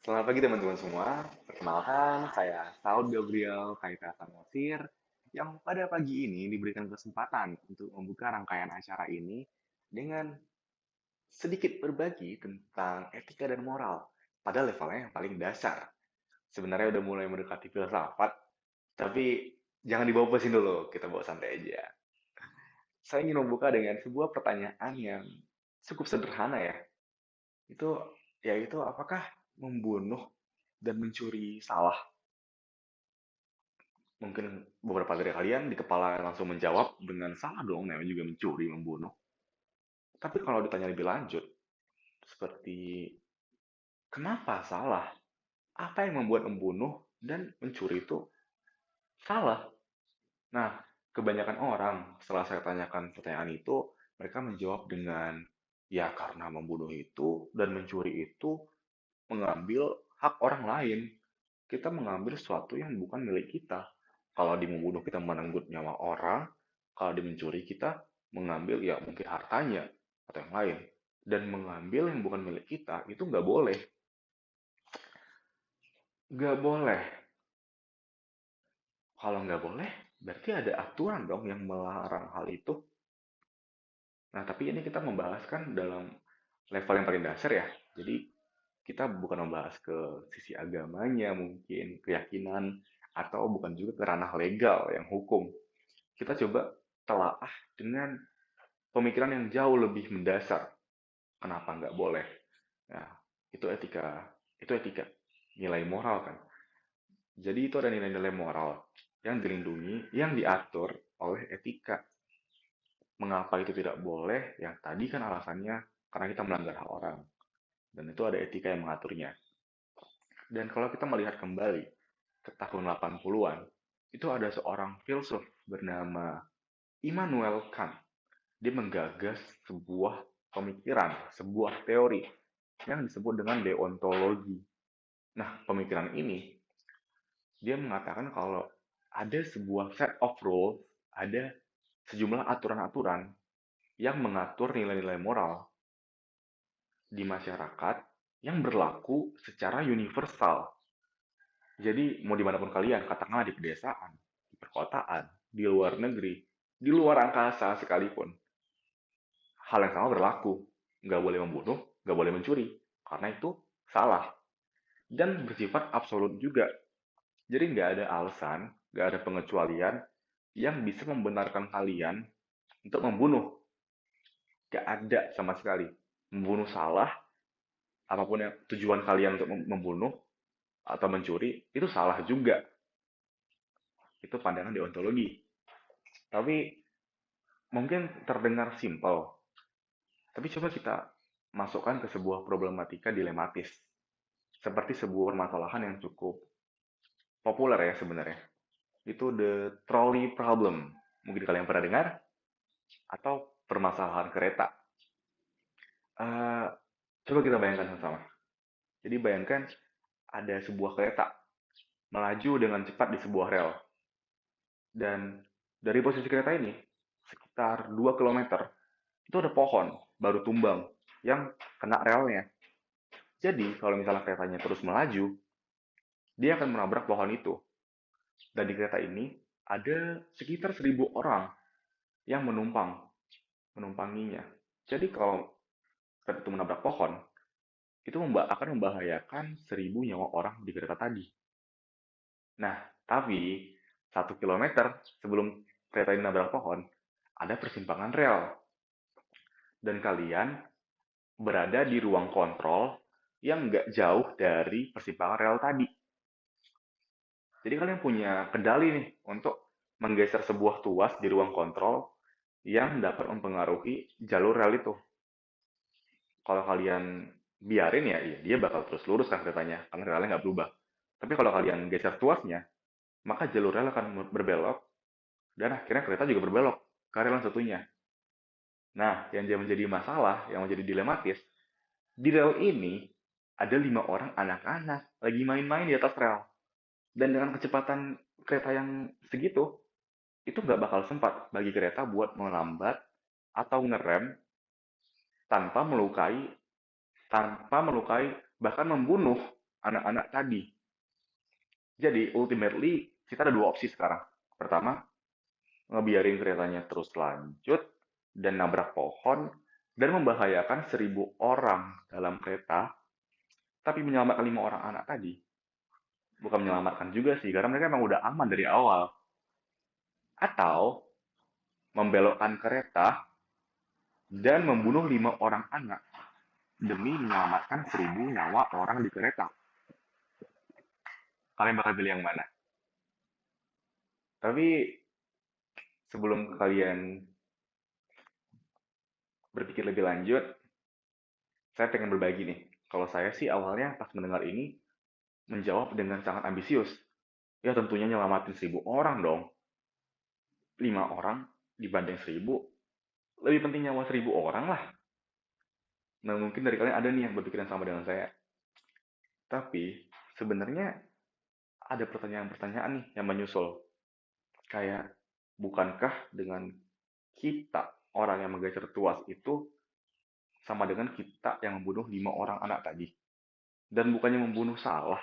Selamat pagi teman-teman semua. Perkenalkan, saya Saud Gabriel Kaita Samosir yang pada pagi ini diberikan kesempatan untuk membuka rangkaian acara ini dengan sedikit berbagi tentang etika dan moral pada levelnya yang paling dasar. Sebenarnya udah mulai mendekati filsafat, tapi jangan dibawa pusing dulu, kita bawa santai aja. Saya ingin membuka dengan sebuah pertanyaan yang cukup sederhana ya. Itu yaitu apakah membunuh dan mencuri salah? Mungkin beberapa dari kalian di kepala langsung menjawab dengan salah dong, namanya juga mencuri, membunuh. Tapi kalau ditanya lebih lanjut, seperti kenapa salah? Apa yang membuat membunuh dan mencuri itu salah? Nah, kebanyakan orang setelah saya tanyakan pertanyaan itu, mereka menjawab dengan ya karena membunuh itu dan mencuri itu mengambil hak orang lain. Kita mengambil sesuatu yang bukan milik kita. Kalau di membunuh kita merenggut nyawa orang, kalau di mencuri kita mengambil ya mungkin hartanya atau yang lain. Dan mengambil yang bukan milik kita itu nggak boleh. Nggak boleh. Kalau nggak boleh, berarti ada aturan dong yang melarang hal itu. Nah, tapi ini kita membahas kan dalam level yang paling dasar ya. Jadi kita bukan membahas ke sisi agamanya mungkin, keyakinan, atau bukan juga ke ranah legal yang hukum. Kita coba telaah dengan pemikiran yang jauh lebih mendasar. Kenapa nggak boleh? Nah, itu etika, nilai moral kan. Jadi itu ada nilai-nilai moral yang dilindungi, yang diatur oleh etika. Mengapa itu tidak boleh? Yang tadi kan alasannya karena kita melanggar hak orang. Dan itu ada etika yang mengaturnya. Dan kalau kita melihat kembali ke tahun 80-an, itu ada seorang filsuf bernama Immanuel Kant. Dia menggagas sebuah pemikiran, sebuah teori yang disebut dengan deontologi. Nah, pemikiran ini dia mengatakan kalau ada sebuah set of rules, ada sejumlah aturan-aturan yang mengatur nilai-nilai moral di masyarakat yang berlaku secara universal. Jadi mau dimanapun kalian, katakanlah di pedesaan, di perkotaan, di luar negeri, di luar angkasa sekalipun, hal yang sama berlaku. Nggak boleh membunuh, nggak boleh mencuri. Karena itu salah. Dan bersifat absolut juga. Jadi nggak ada alasan, nggak ada pengecualian yang bisa membenarkan kalian untuk membunuh. Nggak ada sama sekali. Membunuh salah, apapun yang tujuan kalian untuk membunuh atau mencuri, itu salah juga. Itu pandangan deontologi. Tapi mungkin terdengar simpel, tapi coba kita masukkan ke sebuah problematika dilematis. Seperti sebuah permasalahan yang cukup populer ya sebenarnya. Itu the trolley problem. Mungkin kalian pernah dengar? Atau permasalahan kereta. Eh, Coba kita bayangkan sama-sama. Jadi bayangkan ada sebuah kereta melaju dengan cepat di sebuah rel. Dan dari posisi kereta ini, sekitar 2 kilometer, itu ada pohon baru tumbang yang kena relnya. Jadi kalau misalnya keretanya terus melaju, dia akan menabrak pohon itu. Dan di kereta ini ada sekitar 1.000 orang yang menumpanginya. Jadi kalau kereta itu menabrak pohon, itu akan membahayakan 1.000 nyawa orang di kereta tadi. Nah, tapi 1 kilometer sebelum kereta ini menabrak pohon, ada persimpangan rel. Dan kalian berada di ruang kontrol yang nggak jauh dari persimpangan rel tadi. Jadi kalian punya kendali nih untuk menggeser sebuah tuas di ruang kontrol yang dapat mempengaruhi jalur rel itu. Kalau kalian biarin ya, dia bakal terus lurus kan keretanya, karena relnya nggak berubah. Tapi kalau kalian geser tuasnya, maka jalur rel akan berbelok, dan akhirnya kereta juga berbelok ke rel yang satunya. Nah, yang menjadi masalah, yang menjadi dilematis, di rel ini ada 5 orang anak-anak lagi main-main di atas rel. Dan dengan kecepatan kereta yang segitu, itu nggak bakal sempat bagi kereta buat melambat atau ngerem tanpa melukai, bahkan membunuh anak-anak tadi. Jadi ultimately kita ada dua opsi sekarang. Pertama, ngebiarin keretanya terus lanjut dan nabrak pohon dan membahayakan 1.000 orang dalam kereta, tapi menyelamatkan 5 orang anak tadi. Bukan menyelamatkan juga sih, karena mereka emang udah aman dari awal. Atau membelokkan kereta dan membunuh 5 orang anak demi menyelamatkan 1.000 nyawa orang di kereta. Kalian bakal pilih yang mana? Tapi sebelum kalian berpikir lebih lanjut, saya pengen berbagi nih. Kalau saya sih awalnya pas mendengar ini menjawab dengan sangat ambisius. Ya tentunya nyelamatin 1.000 orang dong. 5 orang dibanding 1.000, lebih penting nyawa 1.000 orang lah. Nah mungkin dari kalian ada nih yang berpikiran sama dengan saya. Tapi sebenarnya ada pertanyaan-pertanyaan nih yang menyusul. Kayak, bukankah dengan kita, orang yang menggeser tuas itu, sama dengan kita yang membunuh 5 orang anak tadi? Dan bukannya membunuh salah,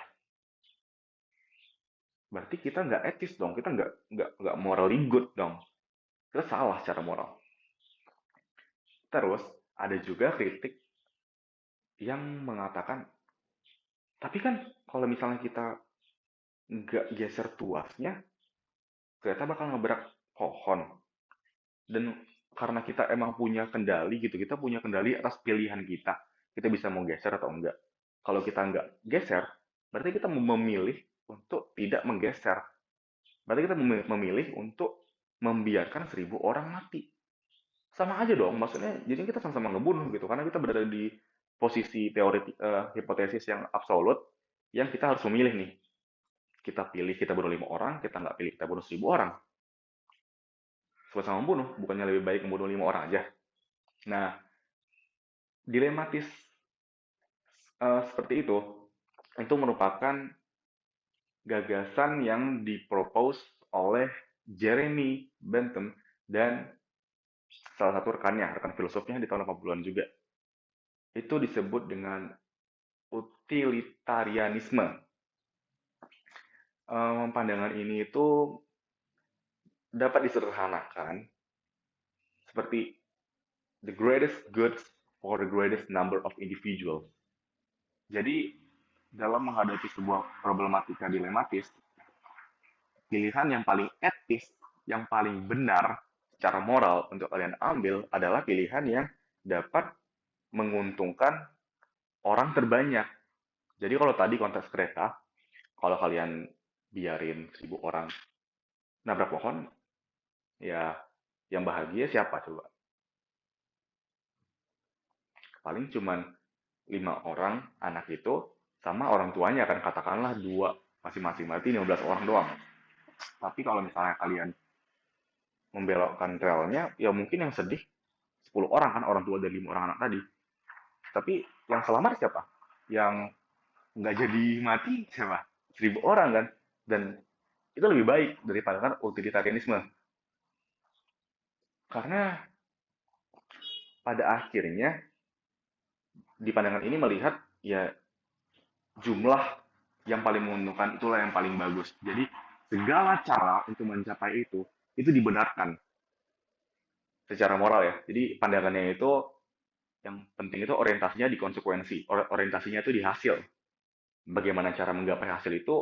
berarti kita nggak etis dong, kita nggak morally good dong. Kita salah secara moral. Terus, ada juga kritik yang mengatakan, tapi kan kalau misalnya kita nggak geser tuasnya, kereta bakal nabrak pohon. Dan karena kita emang punya kendali gitu, kita punya kendali atas pilihan kita bisa mau geser atau enggak. Kalau kita nggak geser, berarti kita memilih untuk tidak menggeser. Berarti kita memilih untuk membiarkan 1.000 orang mati. Sama aja dong, maksudnya jadi kita sama-sama ngebunuh gitu, karena kita berada di posisi teori hipotesis yang absolut, yang kita harus memilih nih. Kita pilih kita bunuh 5 orang, kita nggak pilih kita bunuh 1.000 orang. Sama-sama membunuh, bukannya lebih baik membunuh 5 orang aja. Nah, dilematis seperti itu merupakan gagasan yang dipropose oleh Jeremy Bentham dan salah satu rekan filosofnya di tahun 80-an juga. Itu disebut dengan utilitarianisme. Pandangan ini itu dapat disederhanakan seperti the greatest goods for the greatest number of individuals. Jadi, dalam menghadapi sebuah problematika dilematis, pilihan yang paling etis, yang paling benar secara moral untuk kalian ambil adalah pilihan yang dapat menguntungkan orang terbanyak. Jadi kalau tadi konteks kereta, kalau kalian biarin 1.000 orang nabrak pohon, ya yang bahagia siapa coba? Paling cuman 5 orang anak itu sama orang tuanya kan, katakanlah dua masing-masing, berarti 15 orang doang. Tapi kalau misalnya kalian membelokkan relnya, ya mungkin yang sedih 10 orang kan, orang tua dari 5 orang anak tadi. Tapi yang selamat siapa? Yang nggak jadi mati siapa? 1.000 orang kan. Dan itu lebih baik daripada kan utilitarianisme. Karena pada akhirnya di pandangan ini melihat ya jumlah yang paling menguntungkan itulah yang paling bagus. Jadi segala cara untuk mencapai itu dibenarkan secara moral ya. Jadi pandangannya itu yang penting itu orientasinya di konsekuensi, orientasinya itu di hasil. Bagaimana cara menggapai hasil itu,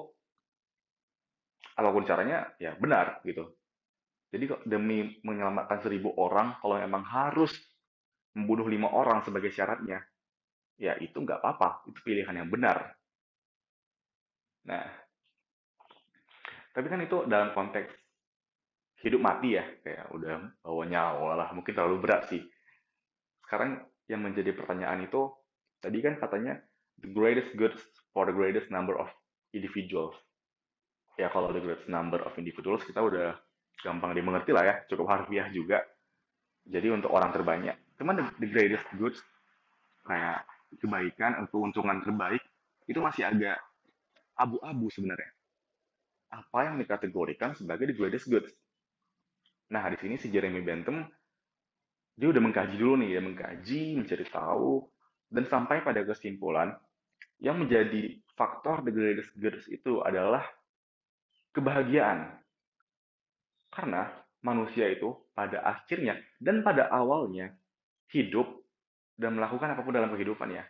apapun caranya ya benar gitu. Jadi demi menyelamatkan 1.000 orang, kalau memang harus membunuh 5 orang sebagai syaratnya, ya itu nggak apa-apa, itu pilihan yang benar. Nah, tapi kan itu dalam konteks hidup mati ya, kayak udah bawa nyawa lah, mungkin terlalu berat sih. Sekarang yang menjadi pertanyaan itu, tadi kan katanya the greatest goods for the greatest number of individuals. Ya kalau the greatest number of individuals kita udah gampang dimengerti lah ya, cukup harfiah juga. Jadi untuk orang terbanyak. Cuman the greatest goods, kayak kebaikan atau keuntungan terbaik, itu masih agak abu-abu sebenarnya. Apa yang dikategorikan sebagai the greatest goods? Nah, di sini si Jeremy Bentham, dia udah mengkaji dulu nih, ya mengkaji, mencari tahu, dan sampai pada kesimpulan yang menjadi faktor the greatest goods itu adalah kebahagiaan. Karena manusia itu pada akhirnya dan pada awalnya hidup dan melakukan apapun dalam kehidupannya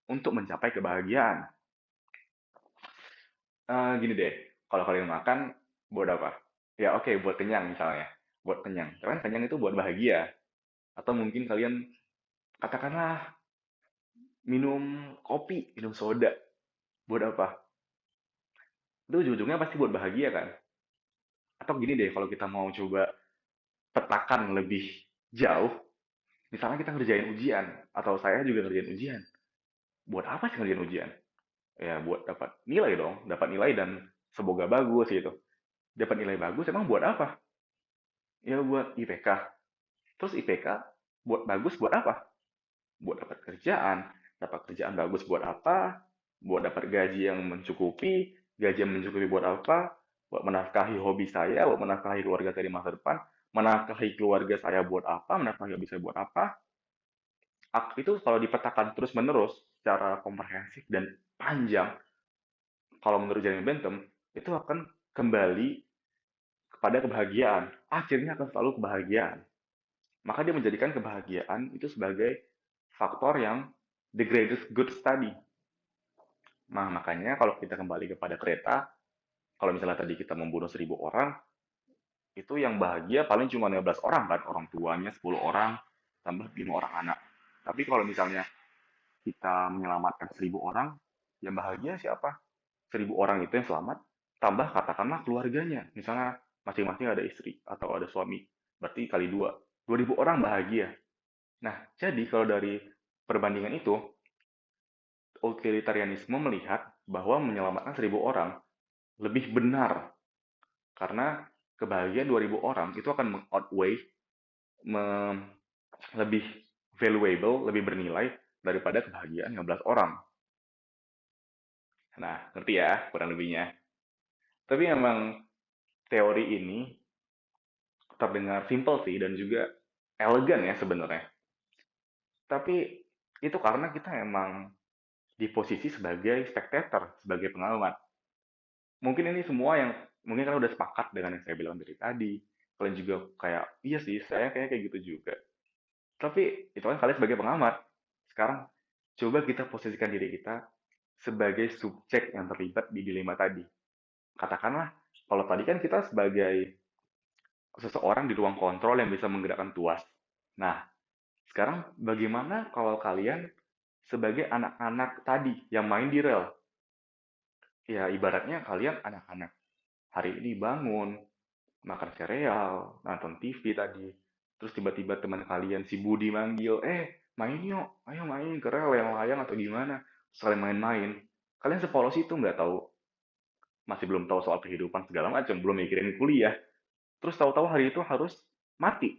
untuk mencapai kebahagiaan. Gini deh, kalau kalian makan buat apa? Ya oke, buat kenyang misalnya. Buat kenyang. Kalian kenyang itu buat bahagia. Atau mungkin kalian katakanlah minum kopi, minum soda. Buat apa? Itu ujung-ujungnya pasti buat bahagia kan? Atau gini deh, kalau kita mau coba petakan lebih jauh, misalnya kita ngerjain ujian, atau saya juga ngerjain ujian. Buat apa sih ngerjain ujian? Ya buat dapat nilai dong, dapat nilai dan semoga bagus gitu. Dapat nilai bagus emang buat apa? Ya buat IPK. Terus IPK buat bagus buat apa? Buat dapat kerjaan. Dapat kerjaan bagus buat apa? Buat dapat gaji yang mencukupi. Gaji yang mencukupi buat apa? Buat menafkahi hobi saya, buat menafkahi keluarga saya di masa depan. Menafkahi keluarga saya buat apa? Menafkahi hobi saya buat apa? Itu kalau dipetakan terus-menerus secara komprehensif dan panjang, kalau menurut Jeremy Bentham, itu akan kembali kepada kebahagiaan. Akhirnya akan selalu kebahagiaan. Maka dia menjadikan kebahagiaan itu sebagai faktor yang the greatest good study. Nah, makanya kalau kita kembali kepada kereta, kalau misalnya tadi kita membunuh 1.000 orang, itu yang bahagia paling cuma 15 orang kan, orang tuanya 10 orang, tambah 5 orang anak. Tapi kalau misalnya kita menyelamatkan 1.000 orang, yang bahagia siapa? 1.000 orang itu yang selamat, tambah katakanlah keluarganya. Misalnya masing-masing ada istri atau ada suami, berarti kali dua. 2.000 orang bahagia. Nah, jadi kalau dari perbandingan itu, utilitarianisme melihat bahwa menyelamatkan 1.000 orang lebih benar karena kebahagiaan 2.000 orang itu akan meng-outweigh, lebih valuable, lebih bernilai daripada kebahagiaan 15 orang. Nah, ngerti ya kurang lebihnya. Tapi memang teori ini terdengar simple sih dan juga elegan ya sebenarnya. Tapi itu karena kita emang di posisi sebagai spectator, sebagai pengamat. Mungkin ini semua yang mungkin kan udah sepakat dengan yang saya bilang dari tadi. Kalian juga kayak, iya sih, saya kayak gitu juga. Tapi itu kan kalian sebagai pengamat. Sekarang coba kita posisikan diri kita sebagai subjek yang terlibat di dilema tadi. Katakanlah, kalau tadi kan kita sebagai seseorang di ruang kontrol yang bisa menggerakkan tuas. Nah, sekarang bagaimana kalau kalian sebagai anak-anak tadi yang main di rel? Ya, ibaratnya kalian anak-anak hari ini bangun, makan sereal, nonton TV tadi. Terus tiba-tiba teman kalian si Budi manggil, main yuk, ayo main ke rel yang layang atau gimana. Sekalian main-main. Kalian sepolos itu nggak tahu, masih belum tahu soal kehidupan segala macam, belum mikirin kuliah. Terus tahu-tahu hari itu harus mati.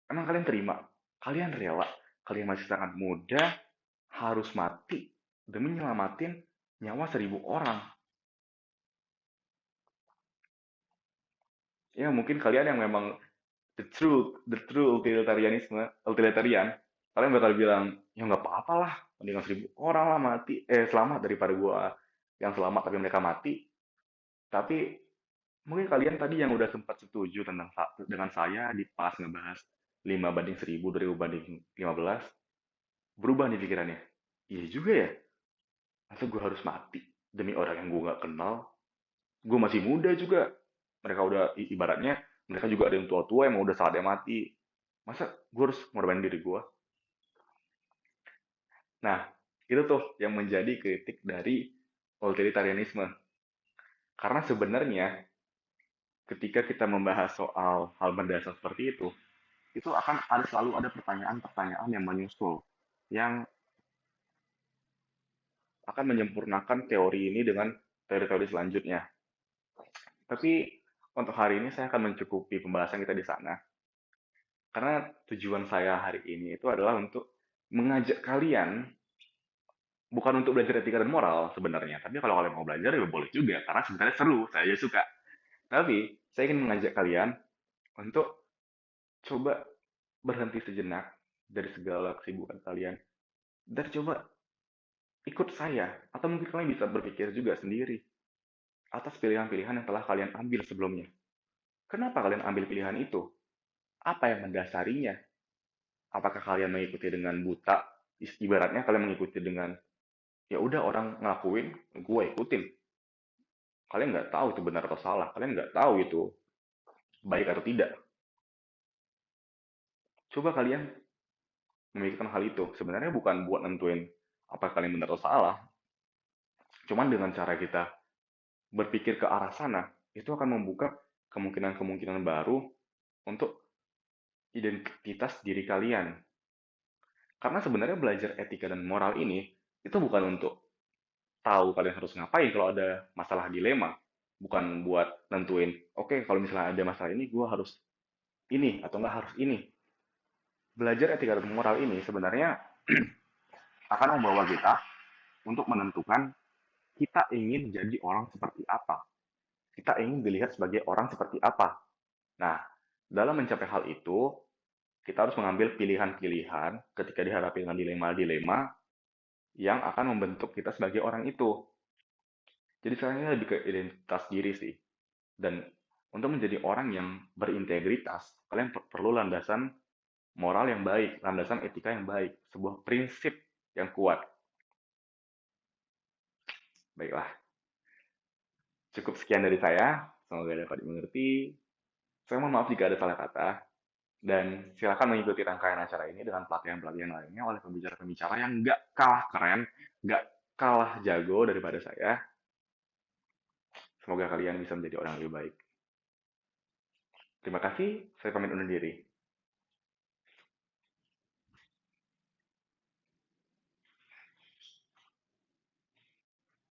Emang kalian terima? Kalian rela? Kalian masih sangat muda, harus mati demi nyelamatin nyawa 1.000 orang. Ya mungkin kalian yang memang the true utilitarian, kalian bakal bilang, ya nggak apa-apa lah, mendingan 1.000 orang lah mati, selamat daripada gua yang selamat tapi mereka mati. Tapi mungkin kalian tadi yang udah sempat setuju dengan saya di pas ngebahas 5 banding 1.000, 2.000 banding 15, berubah nih pikirannya. Iya juga ya, masa gue harus mati demi orang yang gue nggak kenal? Gue masih muda juga. Mereka udah ibaratnya mereka juga ada yang tua-tua yang mau udah saatnya mati. Masa gue harus ngorbanin diri gue? Nah, itu tuh yang menjadi kritik dari utilitarianisme. Karena sebenarnya ketika kita membahas soal hal mendasar seperti itu akan ada selalu ada pertanyaan-pertanyaan yang menyusul yang akan menyempurnakan teori ini dengan teori-teori selanjutnya. Tapi untuk hari ini saya akan mencukupi pembahasan kita di sana. Karena tujuan saya hari ini itu adalah untuk mengajak kalian, bukan untuk belajar etika dan moral sebenarnya. Tapi kalau kalian mau belajar ya boleh juga, karena sebenarnya seru, saya aja suka. Tapi saya ingin mengajak kalian untuk coba berhenti sejenak dari segala kesibukan kalian. Dan coba ikut saya, atau mungkin kalian bisa berpikir juga sendiri atas pilihan-pilihan yang telah kalian ambil sebelumnya. Kenapa kalian ambil pilihan itu? Apa yang mendasarinya? Apakah kalian mengikuti dengan buta? Ibaratnya kalian mengikuti dengan, ya udah orang ngelakuin, gue ikutin. Kalian nggak tahu itu benar atau salah. Kalian nggak tahu itu baik atau tidak. Coba kalian memikirkan hal itu. Sebenarnya bukan buat nentuin apa kalian benar atau salah. Cuman dengan cara kita berpikir ke arah sana, itu akan membuka kemungkinan-kemungkinan baru untuk identitas diri kalian. Karena sebenarnya belajar etika dan moral ini, itu bukan untuk tahu kalian harus ngapain kalau ada masalah dilema. Bukan buat nentuin, oke okay, kalau misalnya ada masalah ini, gue harus ini atau nggak harus ini. Belajar etika dan moral ini sebenarnya akan membawa kita untuk menentukan kita ingin jadi orang seperti apa. Kita ingin dilihat sebagai orang seperti apa. Nah, dalam mencapai hal itu, kita harus mengambil pilihan-pilihan ketika dihadapi dengan dilema-dilema yang akan membentuk kita sebagai orang itu. Jadi sebenarnya lebih ke identitas diri sih. Dan untuk menjadi orang yang berintegritas, kalian perlu landasan moral yang baik, landasan etika yang baik, sebuah prinsip yang kuat. Baiklah, cukup sekian dari saya. Semoga dapat dimengerti. Saya mohon maaf jika ada salah kata. Dan silakan mengikuti rangkaian acara ini dengan pelatihan-pelatihan lainnya oleh pembicara-pembicara yang nggak kalah keren, nggak kalah jago daripada saya. Semoga kalian bisa menjadi orang yang lebih baik. Terima kasih, saya pamit undur diri.